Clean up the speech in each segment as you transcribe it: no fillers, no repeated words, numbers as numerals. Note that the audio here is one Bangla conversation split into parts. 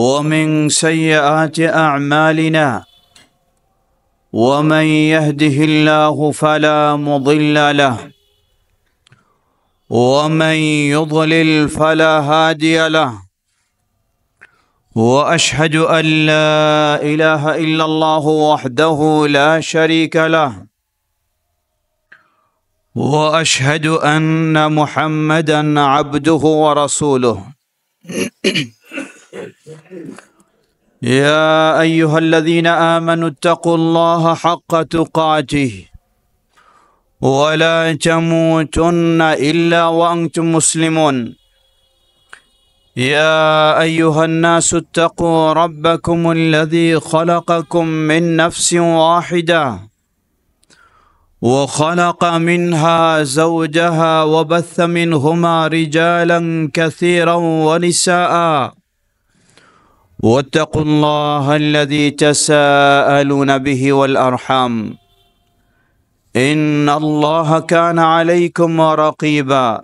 ومن سيئات أعمالنا ومن يهده الله فلا مضل له ومن يضلل فلا هادي له وأشهد أن لا إله إلا الله وحده لا شريك له وأشهد أن محمدا عبده ورسوله يا أيها الذين آمنوا اتقوا الله حق تقاته ولا تموتن إلا وأنتم مسلمون يا أيها الناس اتقوا ربكم الذي خلقكم من نفس واحدة وخلق منها زوجها وبث منهما رجالا كثيرا ونساء واتقوا الله الذي تساءلون به والأرحام إن الله كان عليكم رقيبا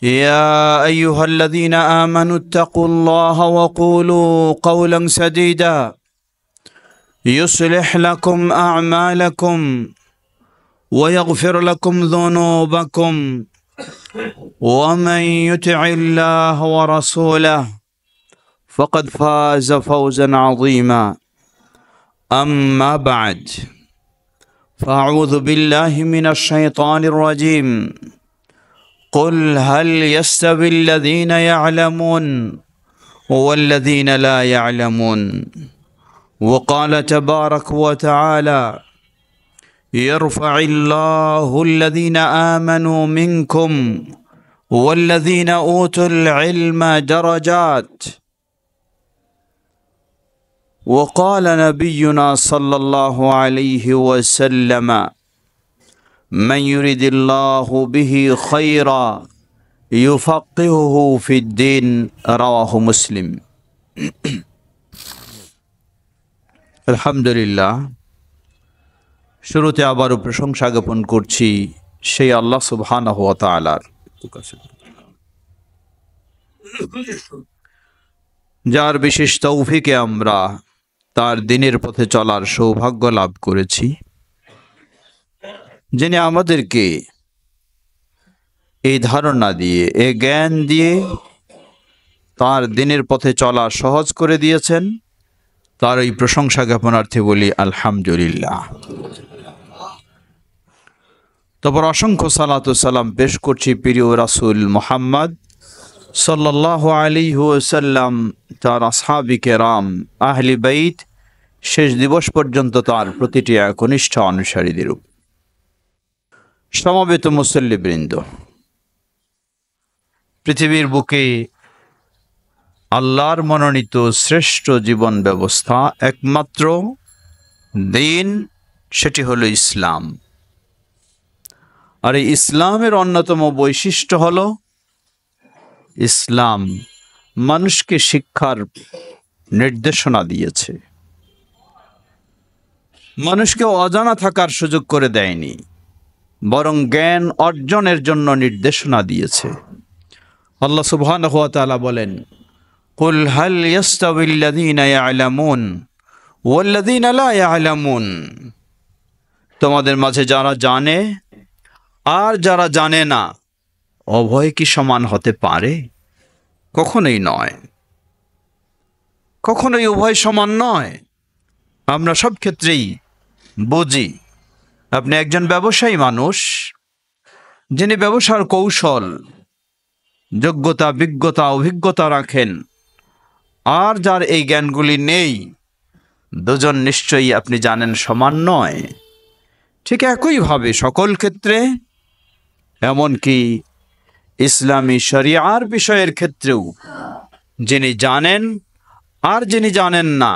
يا أيها الذين آمنوا اتقوا الله وقولوا قولا سديدا يصلح لكم أعمالكم ويغفر لكم ذنوبكم ومن يطع الله ورسوله فقد فاز فوزا عظيما أما بعد فأعوذ بالله من الشيطان الرجيم قل هل يستوي الذين يعلمون والذين لا يعلمون وقال تبارك وتعالى يرفع الله الذين آمنوا منكم والذين أوتوا العلم درجات وقال نبينا صلى الله عليه وسلم من يريد الله به خيرا يفقهه في الدين رواه مسلم আলহামদুলিল্লাহ শুরুতে আবারও প্রশংসা জ্ঞাপন করছি সেই আল্লাহ সুবহানাহু ওয়া তাআলার, যার বিশেষ তৌফিকে আমরা তার দ্বীনের পথে চলার সৌভাগ্য লাভ করেছি, যিনি আমাদেরকে এই ধারণা দিয়ে, এই জ্ঞান দিয়ে তার দ্বীনের পথে চলা সহজ করে দিয়েছেন। তার এই প্রশংসা জ্ঞাপনার্থে বলি আলহামদুলিল্লাহ। তারপর অসংখ্য সালাত ও সালাম পেশ করছি প্রিয় রাসূল মুহাম্মদ সাল্লাল্লাহু আলাইহি ওয়াসাল্লাম, তার আসহাবি কেরাম, আহলি বাইত, শেষ দিবস পর্যন্ত তার প্রতিটি একনিষ্ঠ অনুসারীদের উপর। সমবেত মুসল্লিবৃন্দ, পৃথিবীর বুকে আল্লাহর মনোনীত শ্রেষ্ঠ জীবন ব্যবস্থা একমাত্র দিন, সেটি হলো ইসলাম। আর এই ইসলামের অন্যতম বৈশিষ্ট্য হলো ইসলাম মানুষকে শিক্ষার নির্দেশনা দিয়েছে, মানুষকে অজানা থাকার সুযোগ করে দেয়নি, বরং জ্ঞান অর্জনের জন্য নির্দেশনা দিয়েছে। আল্লাহ সুবহানাহু ওয়া তাআলা বলেন, কুল হাল ইয়াস্তাবিল্লাযীনা ইয়ালামুন ওয়াল্লাযীনা লা ইয়ালামুন, তোমাদের মাঝে যারা জানে আর যারা জানে না, উভয় কি সমান হতে পারে? কখনোই নয়, কখনোই উভয় সমান নয়। আমরা সব ক্ষেত্রেই বুঝি, আপনি একজন ব্যবসায়ী মানুষ, যিনি ব্যবসার কৌশল, যোগ্যতা, বিজ্ঞতা, অভিজ্ঞতা রাখেন, আর যার এই জ্ঞানগুলি নেই, দুজন নিশ্চয়ই আপনি জানেন সমান নয়। ঠিক একইভাবে সকল ক্ষেত্রে, এমনকি ইসলামী শরিয়ার বিষয়ের ক্ষেত্রেও যিনি জানেন আর যিনি জানেন না,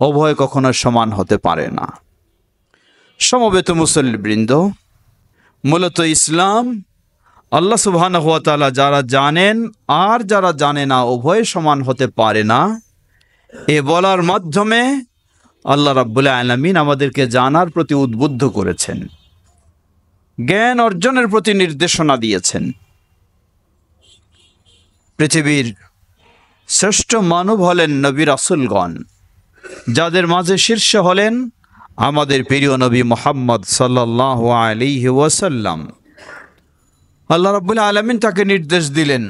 উভয় কখনো সমান হতে পারে না। সমবেত মুসল্লিবৃন্দ, মূলত ইসলাম আল্লাহ সুবহানাহু ওয়া তাআলা যারা জানেন আর যারা জানে না উভয় সমান হতে পারে না, এ বলার মাধ্যমে আল্লাহ রাব্বুল আলামিন আমাদেরকে জানার প্রতি উদ্বুদ্ধ করেছেন, জ্ঞান অর্জনের প্রতি নির্দেশনা দিয়েছেন। পৃথিবীর শ্রেষ্ঠ মানব হলেন নবী রাসূলগণ, যাদের মাঝে শীর্ষ হলেন আমাদের প্রিয় নবী মুহাম্মদ সাল্লাল্লাহু আলাইহি ওয়াসাল্লাম। আল্লাহ রাব্বুল আলামিন তাকে নির্দেশ দিলেন,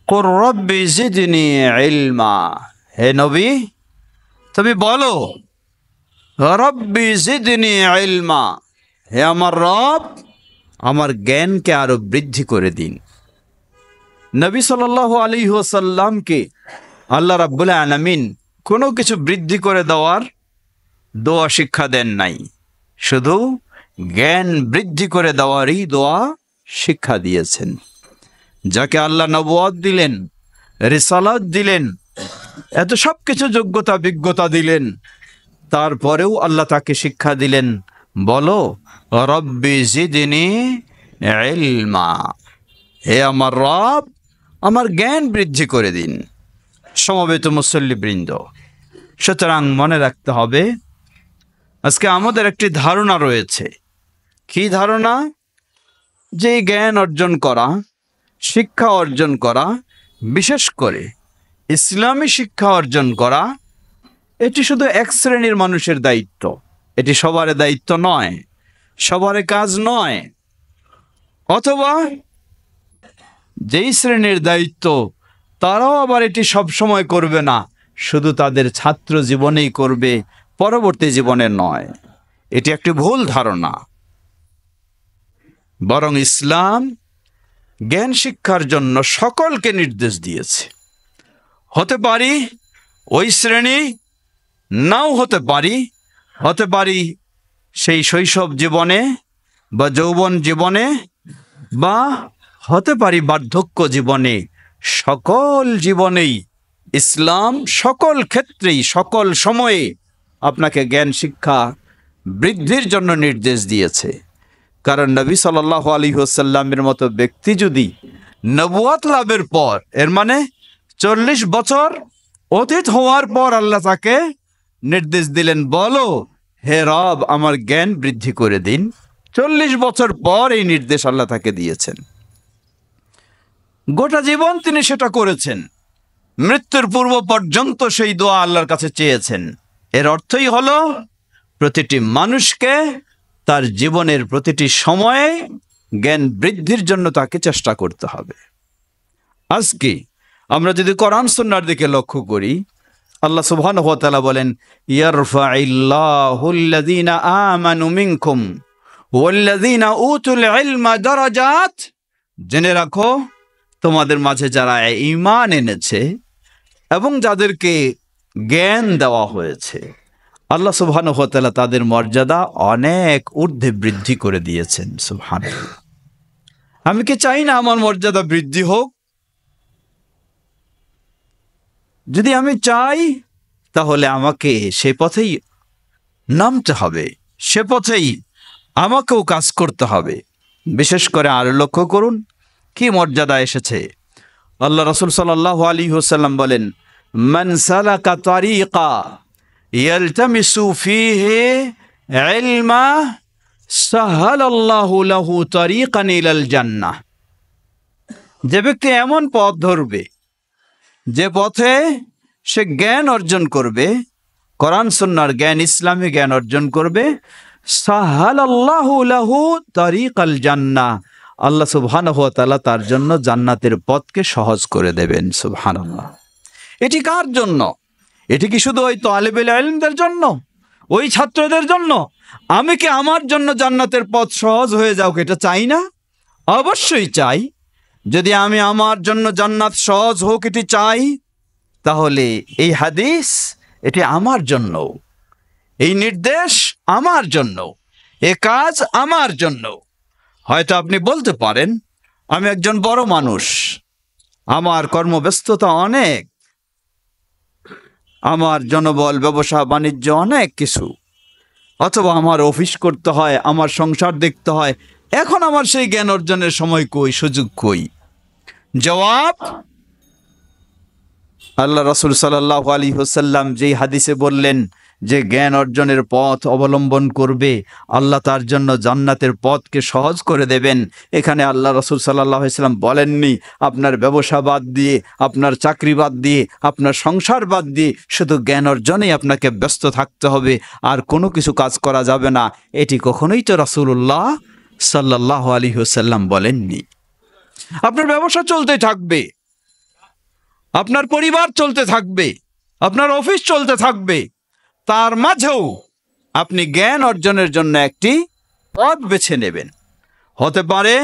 কুর রব্বি জিদনি ইলমা, হে নবী তুমি বলো, রব্বি জিদনি ইলমা, হে আমার রব আমার জ্ঞানকে আরো বৃদ্ধি করে দিন। নবী সাল্লাল্লাহু আলাইহি ওয়াসাল্লামকে আল্লাহ রাব্বুল আলামিন কোনো কিছু বৃদ্ধি করে দেওয়ার দোয়া শিক্ষা দেন নাই, শুধু জ্ঞান বৃদ্ধি করে দেওয়ারই দোয়া শিক্ষা দিয়েছেন। যাকে আল্লাহ নবুয়ত দিলেন, রিসালাত দিলেন, এত সব কিছু যোগ্যতা বিজ্ঞতা দিলেন, তারপরেও আল্লাহ তাকে শিক্ষা দিলেন, বলো রব্বি জিদনি ইলমা, হে আমার রব আমার জ্ঞান বৃদ্ধি করে দিন। সমবেত মুসল্লিবৃন্দ, সুতরাং মনে রাখতে হবে, আজকে আমাদের একটি ধারণা রয়েছে। কি ধারণা? যে জ্ঞান অর্জন করা, শিক্ষা অর্জন করা, বিশেষ করে ইসলামী শিক্ষা অর্জন করা, এটি শুধু এক শ্রেণীর মানুষের দায়িত্ব। এটি সবার দায়িত্ব নয়, সবার কাজ নয়। অথবা যেই শ্রেণীর দায়িত্ব তারাও আবার এটি সব সময় করবে না, শুধু তাদের ছাত্র জীবনেই করবে, পরবর্তী জীবনে নয়। এটি একটি ভুল ধারণা। বরং ইসলাম জ্ঞান শিক্ষার জন্য সকলকে নির্দেশ দিয়েছে। হতে পারি ওই শ্রেণী, নাও হতে পারি, হতে পারি সেই শৈশব জীবনে বা যৌবন জীবনে, বা হতে পারি বার্ধক্য জীবনে। সকল জীবনেই ইসলাম সকল ক্ষেত্রেই সকল সময়ে আপনাকে জ্ঞান শিক্ষা বৃদ্ধির জন্য নির্দেশ দিয়েছে। কারণ নবী সাল্লাল্লাহু আলাইহি ওয়াসাল্লামের মতো ব্যক্তি যদি নবুয়ত লাভের পর, এর মানে 40 বছর অতীত হওয়ার পর আল্লাহ তাকে নির্দেশ দিলেন, বলো হে রব আমার জ্ঞান বৃদ্ধি করে দিন, 40 বছর পর এই নির্দেশ আল্লাহ তাকে দিয়েছেন। গোটা জীবন তিনি সেটা করেছেন, মৃত্যুর পূর্ব পর্যন্ত সেই দোয়া আল্লাহর কাছে চেয়েছেন। এর অর্থই হলো প্রতিটি মানুষকে তার জীবনের প্রতিটি সময়ে জ্ঞান বৃদ্ধির জন্য তাকে চেষ্টা করতে হবে। আজকে আমরা যদি কোরআন সুন্নাহর দিকে লক্ষ্য করি, আল্লাহ সুবহানাহু ওয়া তাআলা বলেন, ইয়ারফাইল্লাহুল্লাযীনা আমানু মিনকুম ওয়াল্লাযীনা উতুল ইলমা দারাজাত। জেনে রাখো, তোমাদের মাঝে যারা ঈমান এনেছে এবং যাদেরকে জ্ঞান দেওয়া হয়েছে, আল্লাহ সুবহানাহু ওয়া তাআলা তাদের মর্যাদা অনেক ঊর্ধ্বে বৃদ্ধি করে দিয়েছেন। সুবহানাল্লাহ। আমি কি চাই না আমার মর্যাদা বৃদ্ধি হোক? যদি আমি চাই, তাহলে আমাকে সে পথেই নামতে হবে, সে পথেই আমাকেও কাজ করতে হবে। বিশেষ করে আরো লক্ষ্য করুন কি মর্যাদা এসেছে। আল্লাহ রাসূল সাল্লাল্লাহু আলাইহি ওয়াসাল্লাম বলেন, মান সালাকা তারিকা ইয়ালতামিসু ফীহি ইলমা সাহালাল্লাহু লাহু তারিকান ইলাল জান্নাহ। যে ব্যক্তি এমন পথ ধরবে যে পথে সে জ্ঞান অর্জন করবে, কোরআন সুন্নাহর জ্ঞান, ইসলামী জ্ঞান অর্জন করবে, সাহালাল্লাহু লাহু তারিকাল জান্নাহ, আল্লাহ সুবহানাহু ওয়া তাআলা তার জন্য জান্নাতের পথকে সহজ করে দেবেন। সুবহানাল্লাহ। এটি কার জন্য? এটি কি শুধু ওই তালিবুল ইলমদের জন্য, ওই ছাত্রদের জন্য? আমি কি আমার জন্য জান্নাতের পথ সহজ হয়ে যাওক এটা চাই না? অবশ্যই চাই। যদি আমি আমার জন্য জান্নাত সহজ হোক এটি চাই, তাহলে এই হাদিস এটি আমার জন্য, এই নির্দেশ আমার জন্য, এ কাজ আমার জন্য। হয়তো আপনি বলতে পারেন, আমি একজন বড় মানুষ, আমার কর্মব্যস্ততা অনেক, আমার জনবল, ব্যবসা বাণিজ্য অনেক কিছু, অথবা আমার অফিস করতে হয়, আমার সংসার দেখতে হয়, এখন আমার সেই জ্ঞান অর্জনের সময় কই, সুযোগ কই? জবাব, আল্লাহ রাসূল সাল্লাল্লাহু আলাইহি ওয়াসাল্লাম যেই হাদিসে বললেন যে জ্ঞান অর্জনের পথ অবলম্বন করবে, আল্লাহ তার জন্য জান্নাতের পথকে সহজ করে দেবেন। এখানে আল্লাহ রাসূল সাল্লাল্লাহু আলাইহি ওয়াসাল্লাম বলেননি আপনার ব্যবসা বাদ দিয়ে, আপনার চাকরি বাদ দিয়ে, আপনার সংসার বাদ দিয়ে শুধু জ্ঞান অর্জনেই আপনাকে ব্যস্ত থাকতে হবে, আর কোনো কিছু কাজ করা যাবে না। এটি কখনোই তো রাসূলুল্লাহ সাল্লাল্লাহু আলাইহি ওয়াসাল্লাম বলেননি। আপনার ব্যবসা চলতে থাকবে, আপনার পরিবার চলতে থাকবে, আপনার অফিস চলতে থাকবে, তার মাঝেও আপনি জ্ঞান অর্জনের জন্য একটি পথ বেছে নেবেন। হতে পারে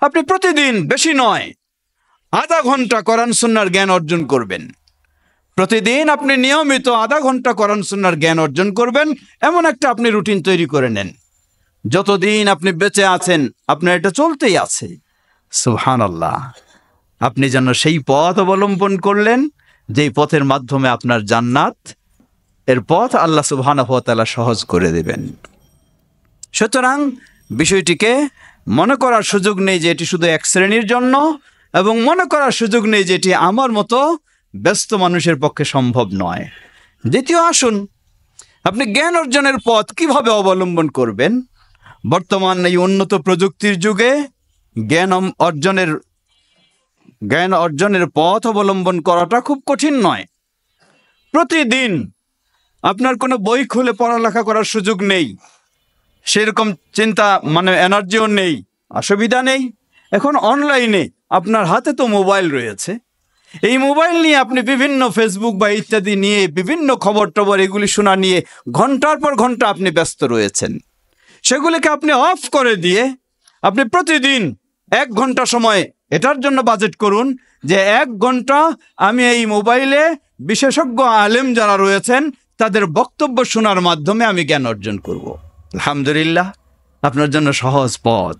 আপনি প্রতিদিন, বেশি নয়, আধা ঘন্টা কোরআন সুন্নাহর জ্ঞান অর্জন করবেন। প্রতিদিন আপনি নিয়মিত আধা ঘন্টা কোরআন সুন্নাহর জ্ঞান অর্জন করবেন, এমন একটা আপনি রুটিন তৈরি করে নেন। যতদিন আপনি বেঁচে আছেন আপনার এটা চলতেই আছে। সুবহানাল্লাহ। আপনি যেন সেই পথ অবলম্বন করলেন যেই পথের মাধ্যমে আপনার জান্নাত এর পথ আল্লাহ সুবহানাহু ওয়া তাআলা সহজ করে দেবেন। সুতরাং বিষয়টিকে মনে করার সুযোগ নেই যে এটি শুধু এক শ্রেণীর জন্য, এবং মনে করার সুযোগ নেই যে এটি আমার মতো ব্যস্ত মানুষের পক্ষে সম্ভব নয়। দ্বিতীয়, আসুন আপনি জ্ঞান অর্জনের পথ কিভাবে অবলম্বন করবেন। বর্তমান এই উন্নত প্রযুক্তির যুগে জ্ঞান অর্জনের পথ অবলম্বন করাটা খুব কঠিন নয়। প্রতিদিন আপনার কোনো বই খুলে পড়ালেখা করার সুযোগ নেই, সেরকম চিন্তা এনার্জিও নেই, অসুবিধা নেই। এখন অনলাইনে আপনার হাতে তো মোবাইল রয়েছে, এই মোবাইল নিয়ে আপনি বিভিন্ন ফেসবুক বা ইত্যাদি নিয়ে বিভিন্ন খবর টবর এগুলি শোনা নিয়ে ঘন্টার পর ঘন্টা আপনি ব্যস্ত রয়েছেন। সেগুলিকে আপনি অফ করে দিয়ে আপনি প্রতিদিন 1 ঘন্টা সময় এটার জন্য বাজেট করুন যে 1 ঘন্টা আমি এই মোবাইলে বিশেষজ্ঞ আলেম যারা রয়েছেন তাদের বক্তব্য শোনার মাধ্যমে আমি জ্ঞান অর্জন করব। আলহামদুলিল্লাহ, আপনার জন্য সহজ পথ।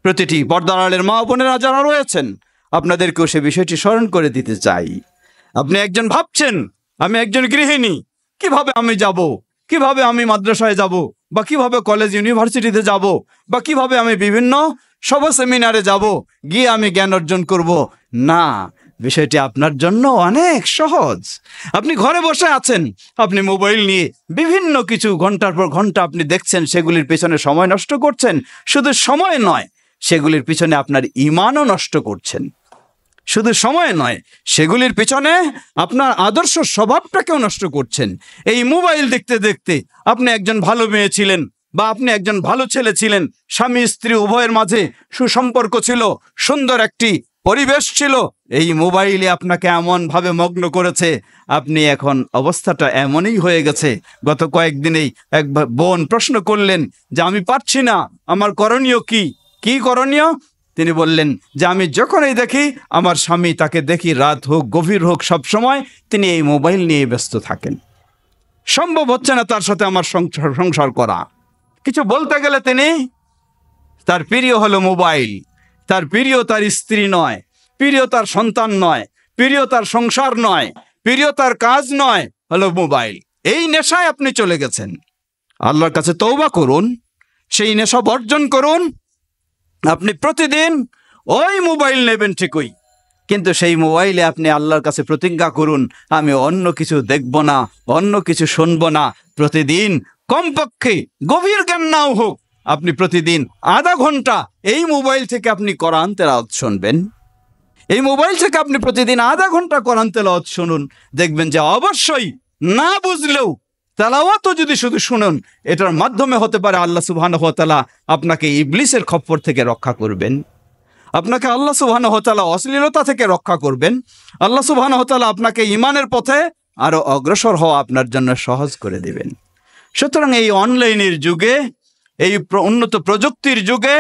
প্রতিটি পর্দার আড়ালের মা বোনেরা যারা রয়েছেন আপনাদেরকেও সে বিষয়টি স্মরণ করে দিতে চাই। আপনি একজন ভাবছেন আমি একজন গৃহিণী, কিভাবে আমি যাব, কিভাবে আমি মাদ্রাসায় যাব, বা কিভাবে কলেজ ইউনিভার্সিটিতে যাব, বা কিভাবে আমি বিভিন্ন সভা সেমিনারে যাব, গিয়ে আমি জ্ঞান অর্জন করব। না, বিষয়টি আপনার জন্য অনেক সহজ। আপনি ঘরে বসে আছেন, আপনি মোবাইল নিয়ে বিভিন্ন কিছু ঘন্টার পর ঘন্টা আপনি দেখছেন, সেগুলির পেছনে সময় নষ্ট করছেন। শুধু সময় নয়, সেগুলির পিছনে আপনার ঈমানও নষ্ট করছেন। শুধু সময় নয়, সেগুলির পিছনে আপনার আদর্শ স্বভাবটাকেও নষ্ট করছেন। এই মোবাইল দেখতে দেখতে আপনি একজন ভালো মেয়ে ছিলেন, বা আপনি একজন ভালো ছেলে ছিলেন, স্বামী স্ত্রী উভয়ের মাঝে সুসম্পর্ক ছিল, সুন্দর একটি পরিবেশ ছিল, এই মোবাইলে আপনাকে এমনভাবে মগ্ন করেছে, আপনি এখন অবস্থাটা এমনই হয়ে গেছে। গত কয়েকদিনেই এক বোন প্রশ্ন করলেন যে আমি পারছি না, আমার করণীয় কি? কি করণীয়? তিনি বললেন যে আমি যখনই দেখি আমার স্বামী, তাকে দেখি রাত হোক গভীর হোক, সব সময় তিনি এই মোবাইল নিয়ে ব্যস্ত থাকেন। সম্ভব হচ্ছে না তার সাথে আমার সংসার করা। কিছু বলতে গেলে তিনি, তার প্রিয় হলো মোবাইল, তার প্রিয় তার স্ত্রী নয়, প্রিয় তার সন্তান নয়, প্রিয় তার সংসার নয়, প্রিয় তার কাজ নয়, হলো মোবাইল। এই নেশায় আপনি চলে গেছেন। আল্লাহর কাছে তওবা করুন, সেই নেশা বর্জন করুন। আপনি প্রতিদিন ওই মোবাইল নেবেন ঠিকই, কিন্তু সেই মোবাইলে আপনি আল্লাহর কাছে প্রতিজ্ঞা করুন আমি অন্য কিছু দেখব না, অন্য কিছু শুনব না। প্রতিদিন কমপক্ষে গভীর জ্ঞান নাও হোক, আপনি প্রতিদিন আধা ঘন্টা এই মোবাইল থেকে আপনি কোরআন তেলাওয়াত শুনবেন। এই মোবাইল থেকে আপনি প্রতিদিন আধা ঘন্টা কোরআন তেলাওয়াত শুনুন, দেখবেন যে অবশ্যই না বুঝলেও তেলাওয়াতও যদি শুধু শুনুন, এটার মাধ্যমে হতে পারে আল্লাহ সুবহানাহু ওয়া তাআলা আপনাকে ইবলিসের খপ্পর থেকে রক্ষা করবেন, আপনাকে আল্লাহ সুবহানাহু ওয়া তাআলা অশ্লীলতা থেকে রক্ষা করবেন, আল্লাহ সুবহানাহু ওয়া তাআলা আপনাকে ঈমানের পথে আরো অগ্রসর হওয়া আপনার জন্য সহজ করে দিবেন। সুতরাং এই অনলাইনের যুগে, এই উন্নত প্রযুক্তির যুগে,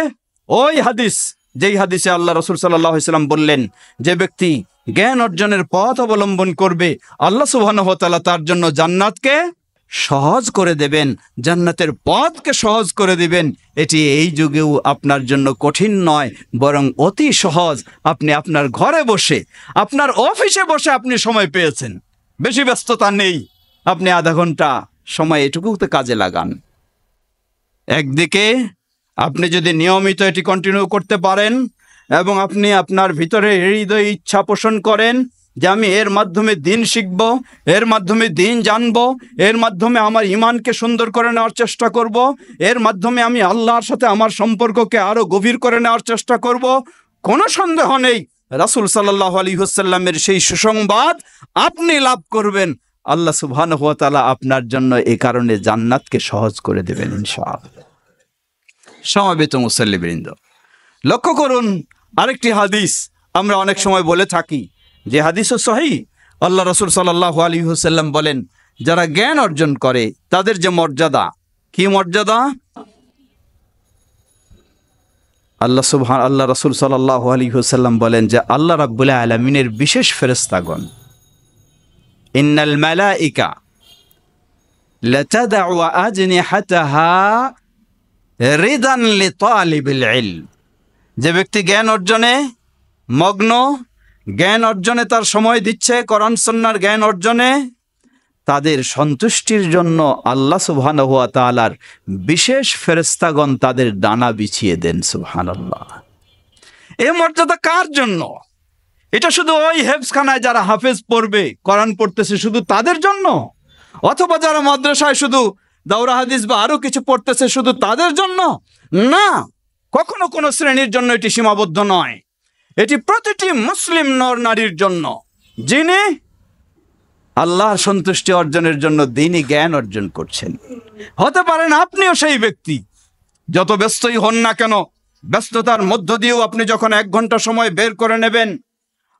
ওই হাদিস, যেই হাদিসে আল্লাহ রাসূল সাল্লাল্লাহু আলাইহি ওয়াসাল্লাম বললেন যে ব্যক্তি জ্ঞান অর্জনের পথ অবলম্বন করবে, আল্লাহ সুবহানাহু ওয়া তাআলা তার জন্য জান্নাতকে সহজ করে দেবেন, জান্নাতের পথকে সহজ করে দিবেন। এটি এই যুগেও আপনার জন্য কঠিন নয়, বরং অতি সহজ। আপনি আপনার ঘরে বসে, আপনার অফিসে বসে আপনি সময় পেয়েছেন, বেশি ব্যস্ততা নেই, আপনি আধা ঘন্টা সময় এটুকুতে কাজে লাগান। একদিকে আপনি যদি নিয়মিত এটি কন্টিনিউ করতে পারেন এবং আপনি আপনার ভিতরে হৃদয় ইচ্ছা পোষণ করেন যে আমি এর মাধ্যমে দিন শিখব, এর মাধ্যমে দিন জানব, এর মাধ্যমে আমার ঈমানকে সুন্দর করে নেওয়ার চেষ্টা করব, এর মাধ্যমে আমি আল্লাহর সাথে আমার সম্পর্ককে আরো গভীর করে নেওয়ার চেষ্টা করব, কোনো সন্দেহ নেই রাসূল সাল্লাল্লাহু আলাইহি ওয়াসাল্লামের সেই সুসংবাদ আপনি লাভ করবেন। আল্লাহ সুবহানাহু ওয়া তাআলা আপনার জন্য এই কারণে জান্নাতকে সহজ করে দেবেন ইনশাআল্লাহ। সমবেত মুসল্লিবৃন্দ, লক্ষ্য করুন আরেকটি হাদিস আমরা অনেক সময় বলে থাকি, যে হাদিসও সহিহ। আল্লাহ রাসূল সাল্লাল্লাহু আলাইহি ওয়াসাল্লাম বলেন, যারা জ্ঞান অর্জন করে তাদের যে মর্যাদা, কি মর্যাদা? আল্লাহ রাসূল সাল্লাল্লাহু আলাইহি ওয়াসাল্লাম বলেন যে আল্লাহ রাব্বুল আলামিনের বিশেষ ফেরেশতাগণ, ইন্নাল মালাইকা লাতাদউ আজনিহাতাহা রিদান লিতালিবিল ইলম। যে ব্যক্তি জ্ঞান অর্জনে মগ্ন, জ্ঞান অর্জনে তার সময় দিচ্ছে, কোরআন সুন্নাহর জ্ঞান অর্জনে, তাদের সন্তুষ্টির জন্য আল্লাহ সুবহানাহু ওয়া তাআলার বিশেষ ফেরেশতাগণ তাদের ডানা বিছিয়ে দেন। সুবহানাল্লাহ। এই মর্যাদা কার জন্য? এটা শুধু ওই হেফজখানায় যারা হাফেজ পড়বে, কোরআন পড়তেছে শুধু তাদের জন্য? অথবা যারা মাদ্রাসায় শুধু দাওরা হাদিস বা আরো কিছু পড়তেছে শুধু তাদের জন্য? না, কখনো কোনো শ্রেণীর জন্য এটি সীমাবদ্ধ নয়। এটি প্রতিটি মুসলিম নর নারীর জন্য, যিনি আল্লাহর সন্তুষ্টি অর্জনের জন্য দ্বীনি জ্ঞান অর্জন করছেন। হতে পারেন আপনিও সেই ব্যক্তি। যত ব্যস্তই হন না কেন, ব্যস্ততার মধ্য দিয়েও আপনি যখন 1 ঘন্টা সময় বের করে নেবেন,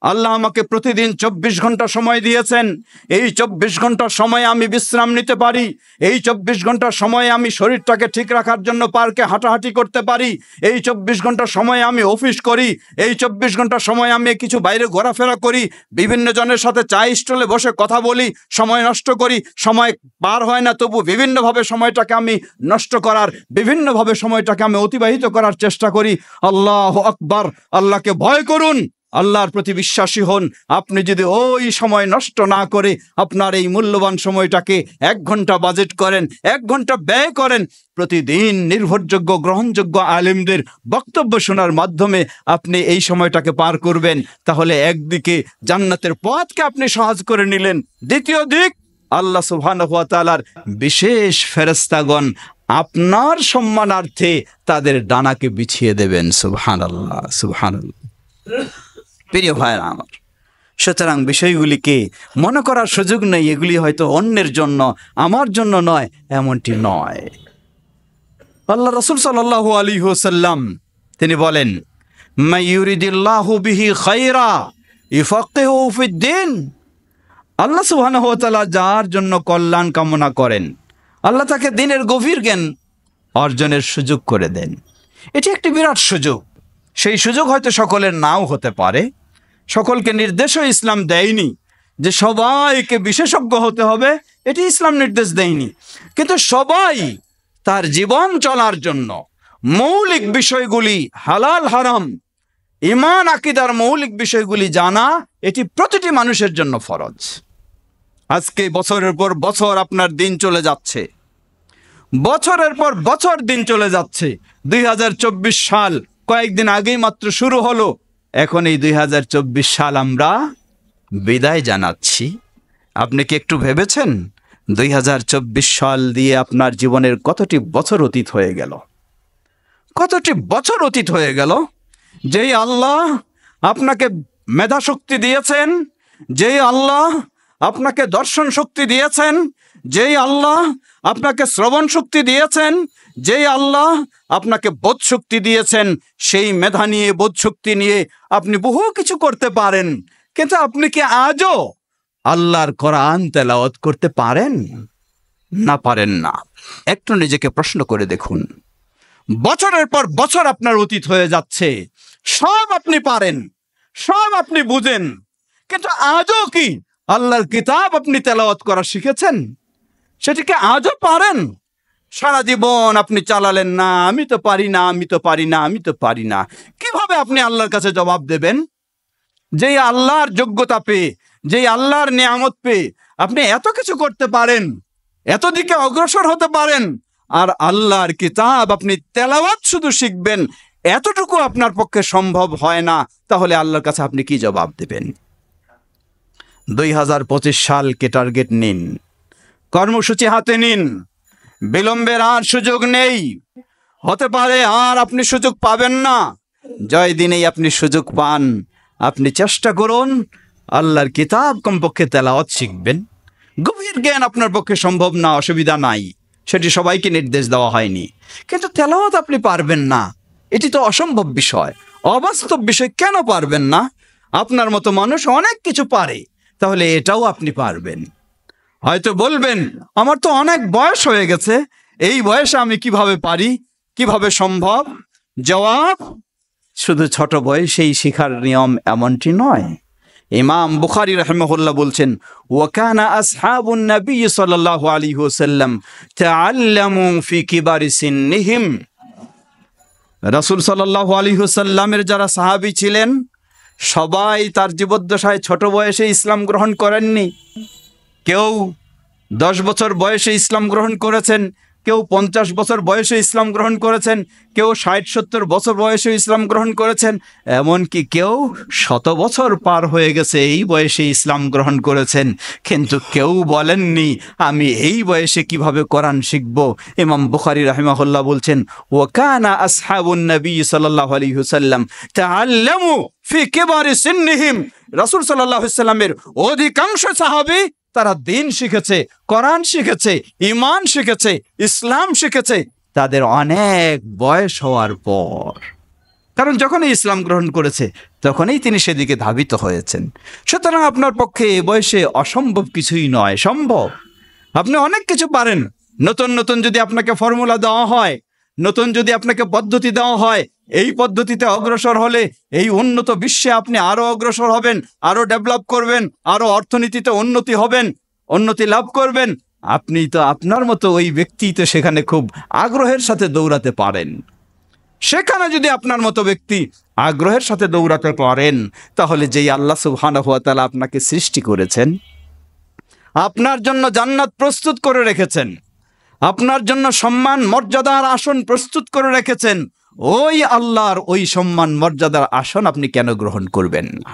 আল্লাহ আমাকে প্রতিদিন 24 ঘন্টা সময় দিয়েছেন, এই 24 ঘন্টার সময় আমি বিশ্রাম নিতে পারি, এই 24 ঘন্টার সময় আমি শরীরটাকে ঠিক রাখার জন্য পার্কে হাঁটাহাঁটি করতে পারি, এই 24 ঘন্টার সময় আমি অফিস করি, এই 24 ঘন্টার সময় আমি কিছু বাইরে ঘোরাফেরা করি, বিভিন্ন জনের সাথে চা স্টলে বসে কথা বলি, সময় নষ্ট করি। সময় পার হয় না, তবু বিভিন্নভাবে সময়টাকে আমি নষ্ট করার, বিভিন্নভাবে সময়টাকে আমি অতিবাহিত করার চেষ্টা করি। আল্লাহু আকবার। আল্লাহকে ভয় করুন, আল্লাহর প্রতি বিশ্বাসী হন। আপনি যদি ওই সময় নষ্ট না করে আপনার এই মূল্যবান সময়টাকে 1 ঘন্টা বাজেট করেন, 1 ঘন্টা ব্যয় করেন, প্রতিদিন নির্ভরযোগ্য গ্রহণযোগ্য আলেমদের বক্তব্য শোনার মাধ্যমে আপনি এই সময়টাকে পার করবেন, তাহলে একদিকে জান্নাতের পথকে আপনি সহজ করে নিলেন, দ্বিতীয় দিক আল্লাহ সুবহানাহু ওয়া তাআলার বিশেষ ফেরেশতাগণ আপনার সম্মানার্থে তাদের ডানাকে বিছিয়ে দেবেন। সুবহানাল্লাহ, সুবহানাল্লাহ। প্রিয় ভাইরা আমার, সুতরাং বিষয়গুলিকে মনে করার সুযোগ নেই এগুলি হয়তো অন্যের জন্য, আমার জন্য নয়, এমনটি নয়। আল্লাহ রাসূল সাল্লাল্লাহু আলাইহি ওয়াসাল্লাম তিনি বলেন, মা ইউরিদিল্লাহু বিহি খায়রা ইফাক্কিহু ফিদ্দিন। আল্লাহ সুবহানাহু ওয়া তাআলা যার জন্য কল্যাণ কামনা করেন, আল্লাহ তাকে দ্বীনের গভীর জ্ঞান অর্জনের সুযোগ করে দেন। এটি একটি বিরাট সুযোগ। সেই সুযোগ হয়তো সকলের নাও হতে পারে, সকলকে নির্দেশও ইসলাম দেয়নি যে সবাইকে বিশেষজ্ঞ হতে হবে, এটি ইসলাম নির্দেশ দেয়নি। কিন্তু সবাই তার জীবন চলার জন্য মৌলিক বিষয়গুলি, হালাল হারাম, ঈমান আকীদার মৌলিক বিষয়গুলি জানা, এটি প্রতিটি মানুষের জন্য ফরজ। আজকে বছরের পর বছর আপনার দিন চলে যাচ্ছে, বছরের পর বছর দিন চলে যাচ্ছে। 2024 সাল কয়েকদিন আগেই মাত্র শুরু হলো। এখন এই 2024 সাল আমরা বিদায় জানাচ্ছি। আপনি কি একটু ভেবেছেন 2024 সাল দিয়ে আপনার জীবনের কতটি বছর অতীত হয়ে গেল? কতটি বছর অতীত হয়ে গেল? যেই আল্লাহ আপনাকে মেধা শক্তি দিয়েছেন, যেই আল্লাহ আপনাকে দর্শন শক্তি দিয়েছেন, যেই আল্লাহ আপনাকে শ্রবণ শক্তি দিয়েছেন, যেই আল্লাহ আপনাকে বোধ শক্তি দিয়েছেন, সেই মেধা নিয়ে, বোধ শক্তি নিয়ে আপনি বহু কিছু করতে পারেন। কিন্তু আপনি কি আজও আল্লাহর কোরআন তেলাওয়াত করতে পারেন? না, পারেন না। একটু নিজেকে প্রশ্ন করে দেখুন। বছরের পর বছর আপনার অতীত হয়ে যাচ্ছে, সব আপনি পারেন, সব আপনি বুঝেন, কিন্তু আজও কি আল্লাহর কিতাব আপনি তেলাওয়াত করা শিখেছেন? সেটিকে আজও পারেন? সারা জীবন আপনি চালালেন, না আমি তো পারি না, আমি তো পারি না, আমি তো পারি না। কিভাবে আপনি আল্লাহর কাছে জবাব দেবেন? যেই আল্লাহর যোগ্যতা পেয়ে, যেই আল্লাহর নিয়ামত পেয়ে আপনি এত কিছু করতে পারেন, এত দিকে অগ্রসর হতে পারেন, আর আল্লাহর কিতাব আপনি তেলাওয়াত শুধু শিখবেন, এতটুকু আপনার পক্ষে সম্ভব হয় না, তাহলে আল্লাহর কাছে আপনি কি জবাব দেবেন? 2025 সালকে টার্গেট নিন, কর্মসূচি হাতে নিন। বিলম্বের আর সুযোগ নেই, হতে পারে আর আপনি সুযোগ পাবেন না। জয় দিনেই আপনি সুযোগ পান, আপনি চেষ্টা করুন আল্লাহর কিতাব কমপক্ষে তেলাওয়াত শিখবেন। গভীর জ্ঞান আপনার পক্ষে সম্ভব না, অসুবিধা নাই, সেটি সবাইকে নির্দেশ দেওয়া হয়নি। কিন্তু তেলাওয়াত আপনি পারবেন না, এটি তো অসম্ভব বিষয়, অবাস্তব বিষয়। কেন পারবেন না? আপনার মতো মানুষ অনেক কিছু পারে, তাহলে এটাও আপনি পারবেন। হয়তো বলবেন আমার তো অনেক বয়স হয়ে গেছে, এই বয়সে আমি কিভাবে পারি, কিভাবে সম্ভব? জবাব, শুধু ছোট বয়সেই শিখার নিয়ম এমনটি নয়। ইমাম বুখারী রাহিমাহুল্লাহ বলছেন, ওয়াকানা আসহাবুন নবী সাল্লাল্লাহু আলাইহি ওয়াসাল্লাম তাআল্লামু ফি কিবারি সিন্নিহিম। রাসূল সাল্লাল্লাহু আলাইহি ওয়াসাল্লামের যারা সাহাবী ছিলেন, সবাই তার জীবদ্দশায় ছোট বয়সে ইসলাম গ্রহণ করেননি। কেউ 10 বছর বয়সে ইসলাম গ্রহণ করেছেন, কেউ 50 বছর বয়সে ইসলাম গ্রহণ করেছেন, কেউ 60-70 বছর বয়সে ইসলাম গ্রহণ করেছেন, এমনকি কেউ 100 বছর পার হয়ে গেছে এই বয়সে ইসলাম গ্রহণ করেছেন। কিন্তু কেউ বলেননি আমি এই বয়সে কিভাবে কোরআন শিখব। ইমাম বুখারী রাহিমাহুল্লাহ বলছেন, ওয়াকানা আসহাবুন নবী সাল্লাল্লাহু আলাইহি ওয়াসাল্লাম তাআল্লামু ফি কিবারি সিন্নিহিম। রাসূল সাল্লাল্লাহু আলাইহি ওয়াসাল্লামের অধিকাংশ সাহাবী তারা দিন শিখেছে, কোরআন শিখেছে, ঈমান শিখেছে, ইসলাম শিখেছে তাদের অনেক বয়স হওয়ার পর। কারণ যখনই ইসলাম গ্রহণ করেছে তখনই তিনি সেদিকে ধাবিত হয়েছেন। সুতরাং আপনার পক্ষে এ বয়সে অসম্ভব কিছুই নয়, সম্ভব। আপনি অনেক কিছু পারেন। নতুন নতুন যদি আপনাকে ফর্মুলা দেওয়া হয়, নতুন যদি আপনাকে পদ্ধতি দেওয়া হয়, এই পদ্ধতিতে অগ্রসর হলে এই উন্নত বিশ্বে আপনি আরো অগ্রসর হবেন, আরো ডেভেলপ করবেন, আরো অর্থনীতিতে উন্নতি হবেন, উন্নতি লাভ করবেন। আপনি তো আপনার মতো ওই ব্যক্তি তো সেখানে খুব আগ্রহের সাথে দৌড়াতে পারেন। সেখানে যদি আপনার মতো ব্যক্তি আগ্রহের সাথে দৌড়াতে পারেন, তাহলে যেই আল্লাহ সুবহানাহু ওয়া তাআলা আপনাকে সৃষ্টি করেছেন, আপনার জন্য জান্নাত প্রস্তুত করে রেখেছেন, আপনার জন্য সম্মান মর্যাদার আসন প্রস্তুত করে রেখেছেন, ওই আল্লাহর ওই সম্মান মর্যাদার আসন আপনি কেন গ্রহণ করবেন না?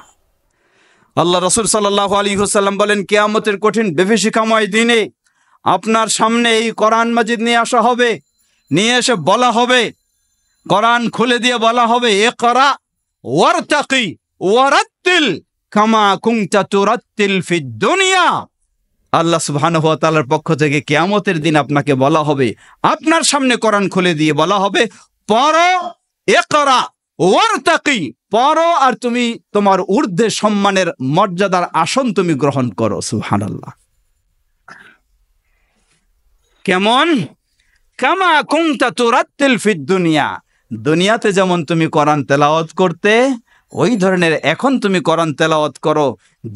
আল্লাহ রাসূল সাল্লাল্লাহু আলাইহি ওয়াসাল্লাম বলেন, কিয়ামতের কঠিন বিভীষিকাময় দিনে আপনার সামনে এই কোরআন মাজিদ নিয়ে আসা হবে, নিয়ে এসে বলা হবে, কোরআন খুলে দিয়ে বলা হবে, ইকরা ওয়ারতাকি ওয়ারাত্তিল কামা কুনতা তুরাত্তিল ফিদ দুনিয়া। আল্লাহ সুবহানাহু ওয়া তাআলার পক্ষ থেকে কিয়ামতের দিন আপনাকে বলা হবে, আপনার সামনে কোরআন খুলে দিয়ে বলা হবে, পড়ো, ইকরা ওয়ারতাকি, পড়ো আর তুমি তোমার ঊর্ধ্বে সম্মানের মর্যাদার আসন তুমি গ্রহণ করো। সুবহানাল্লাহ। কেমন? কামা কুনতা তুরাত্তিল ফিদ দুনিয়া। দুনিয়াতে যেমন তুমি কোরআন তেলাওয়াত করতে, ওই ধরনের এখন তুমি কোরআন তেলাওয়াত করো।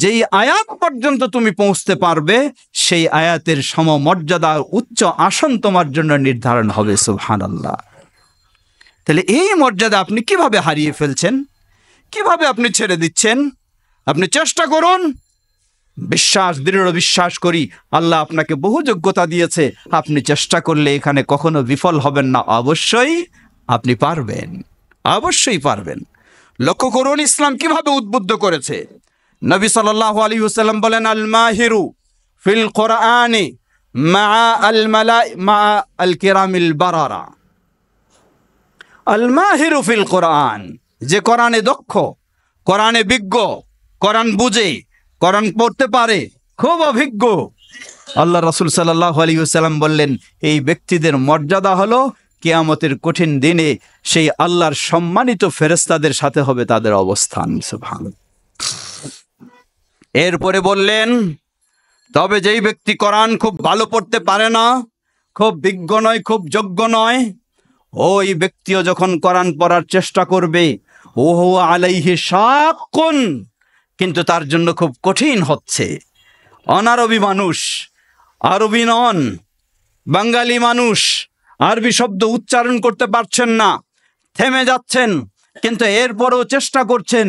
যেই আয়াত পর্যন্ত তুমি পৌঁছতে পারবে, সেই আয়াতের সমমর্যাদা উচ্চ আসন তোমার জন্য নির্ধারণ হবে। সুবহানাল্লাহ। তাহলে এই মর্যাদা আপনি কিভাবে হারিয়ে ফেলছেন, কিভাবে আপনি ছেড়ে দিচ্ছেন? আপনি চেষ্টা করুন। দৃঢ় বিশ্বাস করি আল্লাহ আপনাকে বহু যোগ্যতা দিয়েছে। আপনি চেষ্টা করলে এখানে কখনো বিফল হবেন না, অবশ্যই আপনি পারবেন, অবশ্যই পারবেন। লক্ষ্য করুন ইসলাম কিভাবে উদ্বুদ্ধ করেছে। নবী সাল্লাল্লাহু আলাইহি ওয়াসাল্লাম বলেন, আল মাহিরু ফিল কোরআনি মা আল মালাই মা আল কিরামিল বারারা। আল মাহিরু ফিল কোরআন, যে কোরআনে দক্ষ, কোরআনে বিজ্ঞ, কোরআন বুঝে, কোরআন পড়তে পারে, খুব অভিজ্ঞ। আল্লাহ রাসূল সাল্লাল্লাহু আলাইহি ওয়াসাল্লাম বললেন, এই ব্যক্তিদের মর্যাদা হলো কিয়ামতের কঠিন দিনে সেই আল্লাহর সম্মানিত ফেরেশতাদের সাথে হবে তাদের অবস্থান। সুবহানাল্লাহ। এরপরে বললেন, তবে যেই ব্যক্তি কোরআন খুব ভালো পড়তে পারে না, খুব বিজ্ঞ নয়, খুব যোগ্য নয়, ওই ব্যক্তিও যখন কোরআন পড়ার চেষ্টা করবে, ওহু আলাইহি শাক্কুন, কিন্তু তার জন্য খুব কঠিন হচ্ছে। অনারবি মানুষ, আরবি নন, বাঙালি মানুষ, আরবি শব্দ উচ্চারণ করতে পারছেন না, থেমে যাচ্ছেন, কিন্তু এরপরেও চেষ্টা করছেন।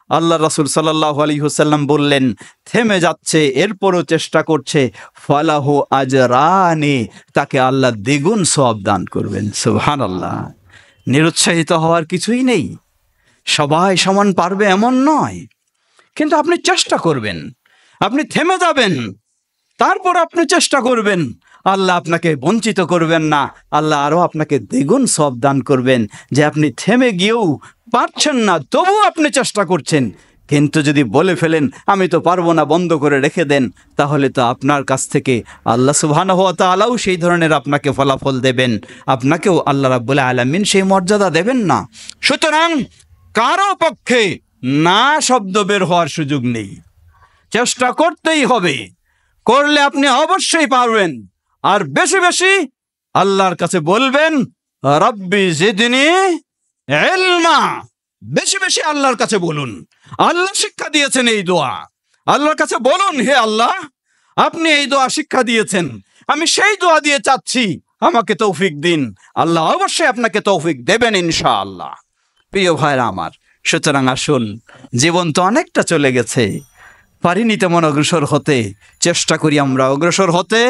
আল্লাহ রাসূল সাল্লাল্লাহু আলাইহি ওয়াসাল্লাম বললেন, থেমে যাচ্ছে এরপরও চেষ্টা করছে, ফালাহু আজরানি, তাকে আল্লাহ দ্বিগুণ সওয়াব দান করবেন। সুবহানাল্লাহ। নিরুৎসাহিত হওয়ার কিছুই নেই, সবাই সমান পারবে এমন নয়, কিন্তু আপনি চেষ্টা করবেন। আপনি থেমে যাবেন, তারপর আপনি চেষ্টা করবেন, আল্লাহ আপনাকে বঞ্চিত করবেন না, আল্লাহ আরো আপনাকে দ্বিগুণ সওয়াব দান করবেন। যে আপনি থেমে গিয়েও পারছেন না, তবুও আপনি চেষ্টা করছেন, কিন্তু যদি বলে ফেলেন আমি তো পারবো না, বন্ধ করে রেখে দেন, তাহলে তো আপনার কাছ থেকে আল্লাহ সুবহানাহু ওয়া তাআলাও সেই ধরনের আপনাকে ফলাফল দেবেন, আপনাকেও আল্লাহ রাব্বুল আলামিন সেই মর্যাদা দেবেন না। সুতরাং কারো পক্ষে না শব্দ বের হওয়ার সুযোগ নেই, চেষ্টা করতেই হবে, করলে আপনি অবশ্যই পারবেন। আর বেশি বেশি আল্লাহর কাছে বলবেন রব্বি জিদনি ইলমা, বেশি বেশি আল্লাহর কাছে বলুন। আল্লাহ শিক্ষা দিয়েছেন এই দোয়া, আল্লাহর কাছে বলুন, হে আল্লাহ আপনি এই দোয়া শিক্ষা দিয়েছেন, আমি সেই দোয়া দিয়ে চাচ্ছি, আমাকে তৌফিক দিন। আল্লাহ অবশ্যই আপনাকে তৌফিক দেবেন ইনশাআল্লাহ। প্রিয় ভাইরা আমার, সুতরাং আসুন, জীবন তো অনেকটা চলে গেছে, পারিনি তেমন অগ্রসর হতে, চেষ্টা করি আমরা অগ্রসর হতে,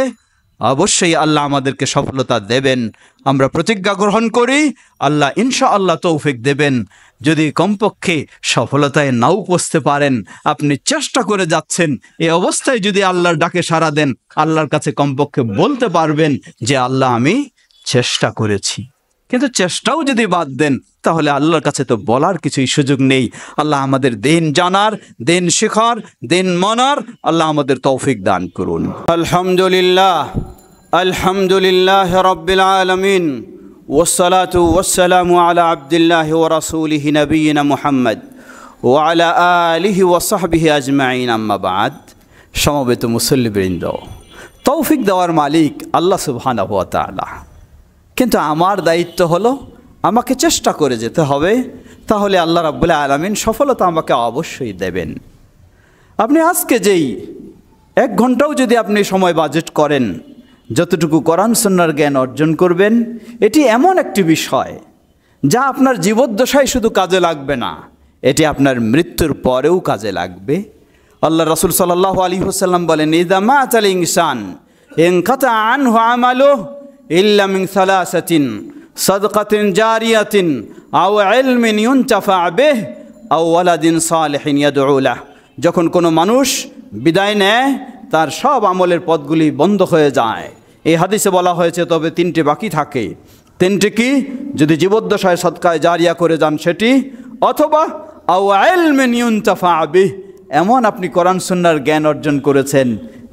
অবশ্যই আল্লাহ আমাদেরকে সফলতা দেবেন। আমরা প্রতিজ্ঞা গ্রহণ করি আল্লাহ ইনশাআল্লাহ তৌফিক দেবেন। যদি কমপক্ষে সফলতায় নাও পৌঁছতে পারেন, আপনি চেষ্টা করে যাচ্ছেন, এই অবস্থায় যদি আল্লাহর ডাকে সাড়া দেন, আল্লাহর কাছে কমপক্ষে বলতে পারবেন যে আল্লাহ আমি চেষ্টা করেছি। কিন্তু চেষ্টাও যদি বাদ দেন, তাহলে আল্লাহর কাছে তো বলার কিছুই সুযোগ নেই। আল্লাহ আমাদের দিন জানার, দিন শেখার, দিন মানার আল্লাহ আমাদের তৌফিক দান করুন। আলহামদুলিল্লাহ, আলহামদুলিল্লাহ রাব্বিল আলামিন, ওয়াসসালাতু ওয়াসসালামু আলা আবদিল্লাহি ওয়া রাসূলিহি নবিয়িনা মুহাম্মদ ওয়া আলা আলিহি ওয়া সাহবিহি আজমাইন, আম্মা বাদ। সমবেত মুসল্লিবৃন্দ, তৌফিক দেওয়ার মালিক আল্লাহ সুবহানাহু ওয়া তাআলা, কিন্তু আমার দায়িত্ব হলো আমাকে চেষ্টা করে যেতে হবে, তাহলে আল্লাহ রাব্বুল আলামিন সফলতা আমাকে অবশ্যই দেবেন। আপনি আজকে যেই 1 ঘন্টাও যদি আপনি সময় বাজেট করেন, যতটুকু কোরআন সুন্নাহর জ্ঞান অর্জন করবেন, এটি এমন একটি বিষয় যা আপনার জীবদ্দশায় শুধু কাজে লাগবে না, এটি আপনার মৃত্যুর পরেও কাজে লাগবে। আল্লাহ রাসূল সাল্লাল্লাহু আলাইহি ওয়াসাল্লাম বলেন, ইযা মাতাল ইনসান ইনকাতা আনহু আমালুহু ইল্লা মিন সালাসাতিন সাদকাতিন জারিয়াতিন আও ইলমিন ইউনতাফা বিহি আও ওয়ালাদিন সালিহিন ইয়াদউ লাহু। যখন কোনো মানুষ বিদায় নেয়, তার সব আমলের পথগুলি বন্ধ হয়ে যায়। এই হাদিসে বলা হয়েছে তবে 3টি বাকি থাকে। 3টি কি? যদি জীবদ্দশায় সদকায় জারিয়া করে যান সেটি, অথবা আও ইলমিন ইউনতাফা বিহি, এমন আপনি কোরআন সুন্নাহর জ্ঞান অর্জন করেছেন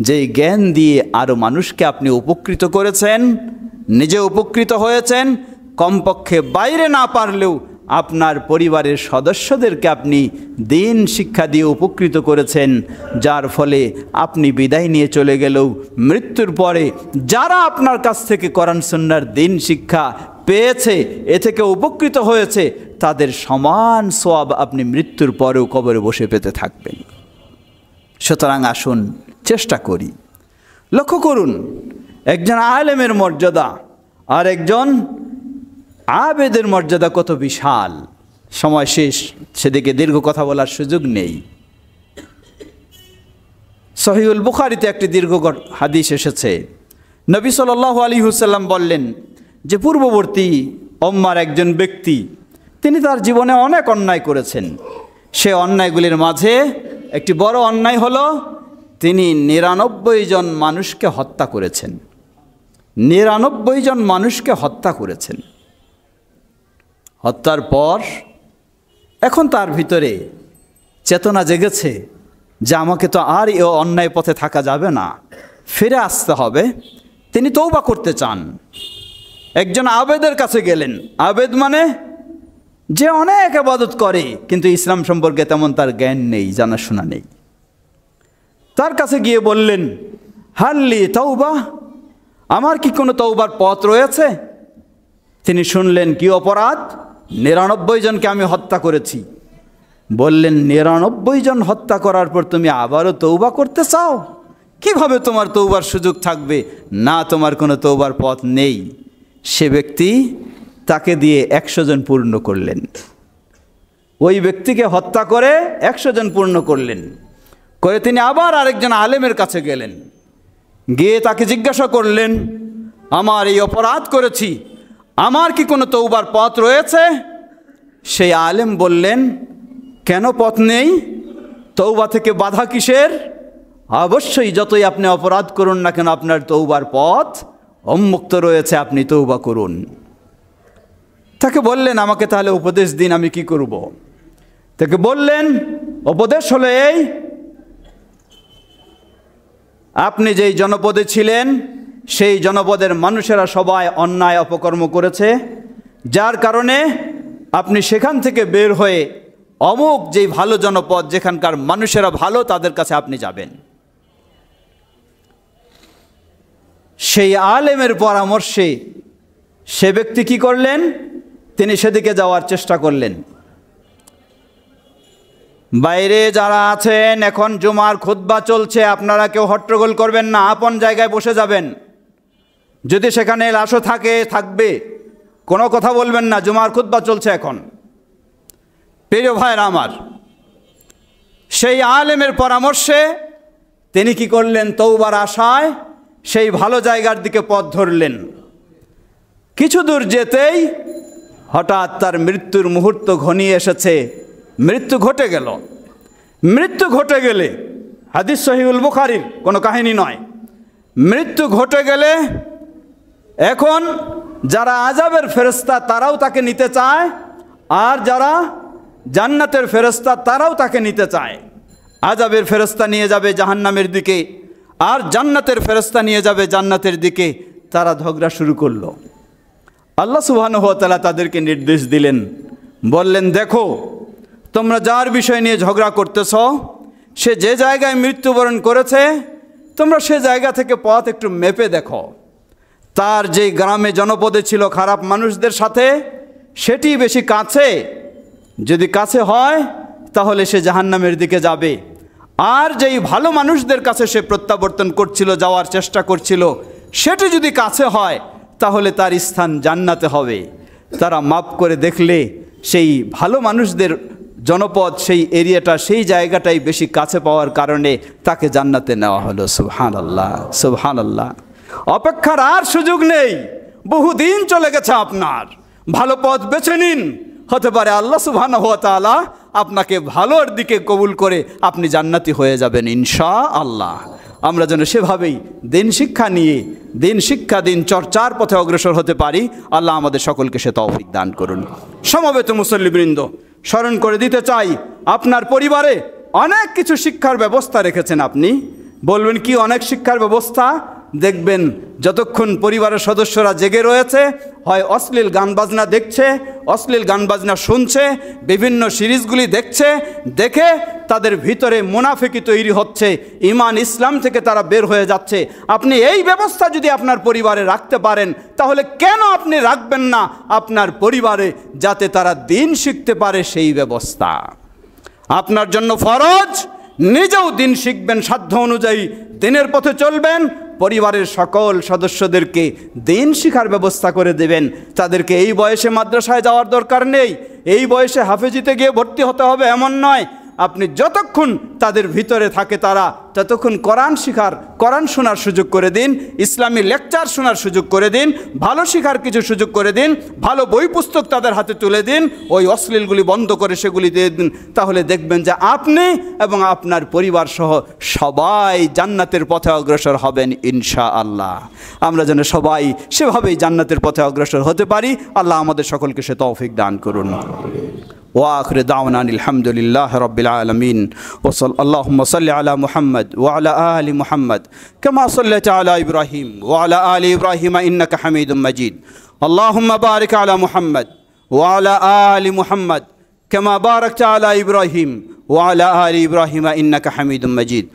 যেই জ্ঞান দিয়ে আরও মানুষকে আপনি উপকৃত করেছেন, নিজে উপকৃত হয়েছেন, কমপক্ষে বাইরে না পারলেও আপনার পরিবারের সদস্যদেরকে আপনি দিন শিক্ষা দিয়ে উপকৃত করেছেন, যার ফলে আপনি বিদায় নিয়ে চলে গেলেও মৃত্যুর পরে যারা আপনার কাছ থেকে কোরআন সুন্নাহর দিন শিক্ষা পেয়েছে, এ থেকে উপকৃত হয়েছে, তাদের সমান সওয়াব আপনি মৃত্যুর পরেও কবরে বসে পেতে থাকবেন। সুতরাং আসুন চেষ্টা করি। লক্ষ্য করুন, একজন আলেমের মর্যাদা আর একজন আবেদের মর্যাদা কত বিশাল। সময় শেষ, সেদিকে দীর্ঘ কথা বলার সুযোগ নেই। সহিহুল বুখারীতে একটি দীর্ঘ হাদিস এসেছে। নবী সাল্লাল্লাহু আলাইহি ওয়াসাল্লাম বললেন যে পূর্ববর্তী উম্মার একজন ব্যক্তি, তিনি তার জীবনে অনেক অন্যায় করেছেন। সে অন্যায়গুলির মাঝে একটি বড় অন্যায় হলো তিনি 99 জন মানুষকে হত্যা করেছেন। 99 জন মানুষকে হত্যা করেছেন। হত্যার পর এখন তার ভিতরে চেতনা জেগেছে যে আমাকে তো আর এই অন্যায় পথে থাকা যাবে না, ফিরে আসতে হবে। তিনি তওবা করতে চান। একজন আবেদের কাছে গেলেন। আবেদ মানে যে অনেক ইবাদত করে কিন্তু ইসলাম সম্পর্কে তেমন তার জ্ঞান নেই, জানাশোনা নেই। তার কাছে গিয়ে বললেন, হাল্লি তওবা, আমার কি কোনো তওবার পথ রয়েছে? তিনি শুনলেন কি অপরাধ? 99 জনকে আমি হত্যা করেছি। বললেন, 99 জন হত্যা করার পর তুমি আবারও তওবা করতে চাও? কিভাবে তোমার তওবার সুযোগ থাকবে? না, তোমার কোনো তওবার পথ নেই। সে ব্যক্তি তাকে দিয়ে 100 জন পূর্ণ করলেন। ওই ব্যক্তিকে হত্যা করে 100 জন পূর্ণ করলেন। করে তিনি আবার আরেকজন আলেমের কাছে গেলেন। গিয়ে তাকে জিজ্ঞাসা করলেন, আমার এই অপরাধ করেছি, আমার কি কোনো তওবার পথ রয়েছে? সেই আলেম বললেন, কেন পথ নেই? তওবা থেকে বাধা কিসের? অবশ্যই যতই আপনি অপরাধ করুন না কেন আপনার তৌবার পথ উন্মুক্ত রয়েছে, আপনি তৌবা করুন। তাকে বললেন, আমাকে তাহলে উপদেশ দিন, আমি কি করব? তাকে বললেন, উপদেশ হলো এই, আপনি যেই জনপদে ছিলেন সেই জনপদের মানুষেরা সবাই অন্যায় অপকর্ম করেছে, যার কারণে আপনি সেখান থেকে বের হয়ে অমুক যেই ভালো জনপদ, যেখানকার মানুষেরা ভালো, তাদের কাছে আপনি যাবেন। সেই আলেমের পরামর্শে সে ব্যক্তি কি করলেন? তিনি সেদিকে যাওয়ার চেষ্টা করলেন। বাইরে যারা আছেন, এখন জুমার খুতবা চলছে, আপনারা কেউ হট্টগোল করবেন না, আপন জায়গায় বসে যাবেন। যদি সেখানে লাশও থাকবে, কোনো কথা বলবেন না, জুমার খুতবা চলছে এখন। প্রিয় ভাইরা আমার, সেই আলেমের পরামর্শে তিনি কি করলেন? তওবার আশায় সেই ভালো জায়গার দিকে পথ ধরলেন। কিছু দূর যেতেই হঠাৎ তার মৃত্যুর মুহূর্ত ঘনিয়ে এসেছে। মৃত্যু ঘটে গেল। মৃত্যু ঘটে গেলে, হাদিস সহিহুল বুখারীর কোনো কাহিনী নয়, মৃত্যু ঘটে গেলে এখন যারা আযাবের ফেরেশতা তারাও তাকে নিতে চায়, আর যারা জান্নাতের ফেরেশতা তারাও তাকে নিতে চায়। আযাবের ফেরেশতা নিয়ে যাবে জাহান্নামের দিকে, আর জান্নাতের ফেরেশতা নিয়ে যাবে জান্নাতের দিকে। তারা ঝগড়া শুরু করলো। আল্লাহ সুবহানাহু ওয়া তাআলা তাদেরকে নির্দেশ দিলেন, বললেন, দেখো তোমরা যার বিষয় নিয়ে ঝগড়া করতেছ, সে যে জায়গায় মৃত্যুবরণ করেছে, তোমরা সে জায়গা থেকে পথ একটু মেপে দেখো। তার যে গ্রামে জনপদে ছিল খারাপ মানুষদের সাথে, সেটি বেশি কাছে। যদি কাছে হয় তাহলে সে জাহান্নামের দিকে যাবে। আর যেই ভালো মানুষদের কাছে সে প্রত্যাবর্তন করছিল, যাওয়ার চেষ্টা করছিল, সেটি যদি কাছে হয় তাহলে তার স্থান জান্নাতে হবে। তারা মাপ করে দেখলে সেই ভালো মানুষদের জনপদ, সেই এরিয়াটা, সেই জায়গাটাই বেশি কাছে পাওয়ার কারণে তাকে জান্নাতে নেওয়া হলো। সুবহানাল্লাহ, সুবহানাল্লাহ। অপেক্ষার আর সুযোগ নেই, বহুদিন চলে গেছে আপনার। ভালো পথ বেছে নিন, হতে পারে আল্লাহ সুবহানাহু ওয়া তাআলা আপনাকে ভালোর দিকে কবুল করে আপনি জান্নাতি হয়ে যাবেন ইনশাআল্লাহ। আমরা যেন সেভাবেই দিন শিক্ষা নিয়ে, দিন শিক্ষা, দিন চর্চার পথে অগ্রসর হতে পারি। আল্লাহ আমাদের সকলকে সে তৌফিক দান করুন। সমবেত মুসল্লিবৃন্দ, স্মরণ করে দিতে চাই, আপনার পরিবারে অনেক কিছু শিক্ষার ব্যবস্থা রেখেছেন আপনি। বলবেন কি অনেক শিক্ষার ব্যবস্থা? দেখবেন যতক্ষণ পরিবারের সদস্যরা জেগে রয়েছে, হয় অশ্লীল গান বাজনা দেখছে, অশ্লীল গান বাজনা শুনছে, বিভিন্ন সিরিজগুলি দেখছে, দেখে তাদের ভিতরে মুনাফিকি তৈরি হচ্ছে, ঈমান ইসলাম থেকে তারা বের হয়ে যাচ্ছে। আপনি এই ব্যবস্থা যদি আপনার পরিবারে রাখতে পারেন, তাহলে কেন আপনি রাখবেন না আপনার পরিবারে, যাতে তারা দিন শিখতে পারে সেই ব্যবস্থা? আপনার জন্য ফরজ, নিজেও দিন শিখবেন, সাধ্য অনুযায়ী দিনের পথে চলবেন, পরিবারের সকল সদস্যদেরকে দিন শিখার ব্যবস্থা করে দেবেন। তাদেরকে এই বয়সে মাদ্রাসায় যাওয়ার দরকার নেই, এই বয়সে হাফেজিতে গিয়ে ভর্তি হতে হবে এমন নয়। আপনি যতক্ষণ তাদের ভিতরে থাকে তারা, ততক্ষণ কোরআন শোনার সুযোগ করে দিন, ইসলামী লেকচার শোনার সুযোগ করে দিন, ভালো শিখার কিছু সুযোগ করে দিন, ভালো বই পুস্তক তাদের হাতে তুলে দিন, ওই অশ্লীলগুলি বন্ধ করে সেগুলি দিয়ে দিন। তাহলে দেখবেন যে আপনি এবং আপনার পরিবার সহ সবাই জান্নাতের পথে অগ্রসর হবেন ইনশাআল্লাহ। আমরা যেন সবাই সেভাবেই জান্নাতের পথে অগ্রসর হতে পারি। আল্লাহ আমাদের সকলকে সে তৌফিক দান করুন। وآخر دعوانا الحمد لله رب العالمين اللهم صل على محمد وعلى آل محمد كما صليت على إبراهيم وعلى آل إبراهيم إنك حميد مجيد اللهم بارك على محمد وعلى آل محمد كما باركت على إبراهيم وعلى آل إبراهيم إنك حميد مجيد